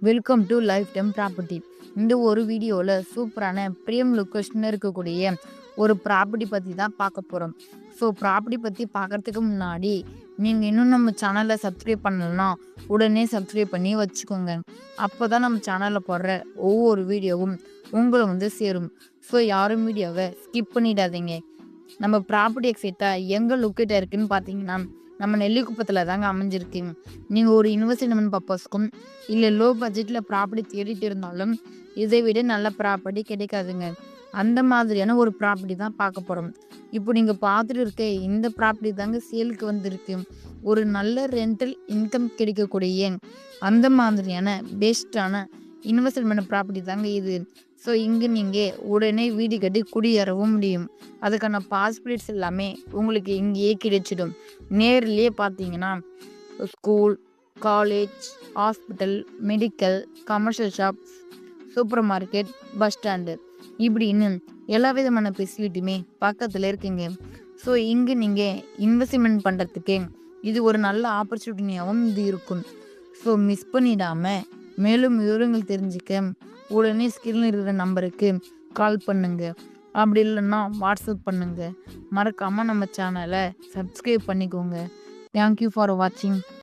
Welcome to life time property. இந்த ஒரு வீடியோவில் சூப்பரான ப்ரீமியம் லொக்கேஷனில் இருக்கக்கூடிய ஒரு ப்ராப்பர்ட்டி பற்றி தான் பார்க்க போகிறோம். ஸோ ப்ராப்பர்ட்டி பற்றி பார்க்குறதுக்கு முன்னாடி நீங்கள் இன்னும் நம்ம சேனலை சப்ஸ்கிரைப் பண்ணலன்னா உடனே சப்ஸ்கிரைப் பண்ணி வச்சுக்கோங்க. அப்போ தான் நம்ம சேனலில் போடுற ஒவ்வொரு வீடியோவும் உங்களை சேரும். ஸோ யாரும் வீடியோவை ஸ்கிப் பண்ணிடாதீங்க. நம்ம ப்ராப்பர்ட்டி எக்ஸைட்டாக எங்கே லொக்கேட் இருக்குன்னு பார்த்தீங்கன்னா நம்ம நெல்லிக்குப்பத்தில் தாங்க அமைஞ்சிருக்கு. நீங்கள் ஒரு இன்வெஸ்ட்மெண்ட் பர்பஸ்க்கும் இல்லை லோ பட்ஜெட்டில் ப்ராப்பர்ட்டி தேடிட்டு இருந்தாலும் இதை விட நல்ல ப்ராப்பர்ட்டி கிடைக்காதுங்க. அந்த மாதிரியான ஒரு ப்ராப்பர்ட்டி தான் பார்க்க போகிறோம். இப்போ நீங்கள் பார்த்துட்டு இருக்க இந்த ப்ராப்பர்ட்டி தாங்க சேலுக்கு வந்திருக்கு. ஒரு நல்ல ரெண்டல் இன்கம் கிடைக்கக்கூடிய அந்த மாதிரியான பெஸ்ட்டான இன்வெஸ்ட்மெண்ட் ப்ராப்பர்ட்டி தாங்க இது. ஸோ இங்கே நீங்கள் உடனே வீடு கட்டி குடியேறவும் முடியும். அதுக்கான பாஸ்பிலிட்டிஸ் எல்லாமே உங்களுக்கு இங்கேயே கிடைச்சிடும். நேர்லேயே பார்த்தீங்கன்னா school, college, hospital, medical, commercial shops, super market, bus stand இப்படின்னு எல்லா விதமான ஃபெசிலிட்டியுமே பக்கத்தில் இருக்குங்க. ஸோ இங்கே நீங்கள் இன்வெஸ்ட்மெண்ட் பண்ணுறதுக்கு இது ஒரு நல்ல ஆப்பர்ச்சுனிட்டியாகவும் இது இருக்கும். ஸோ மிஸ் பண்ணிடாமல் மேலும் விவரங்கள் தெரிஞ்சுக்க உடனே ஸ்கிரீனில் இருக்கிற நம்பருக்கு கால் பண்ணுங்க. அப்படி இல்லைன்னா வாட்ஸ்அப் பண்ணுங்க. மறக்காமல் நம்ம சேனலை சப்ஸ்கிரைப் பண்ணிக்கோங்க. தேங்க்யூ ஃபார் வாட்சிங்.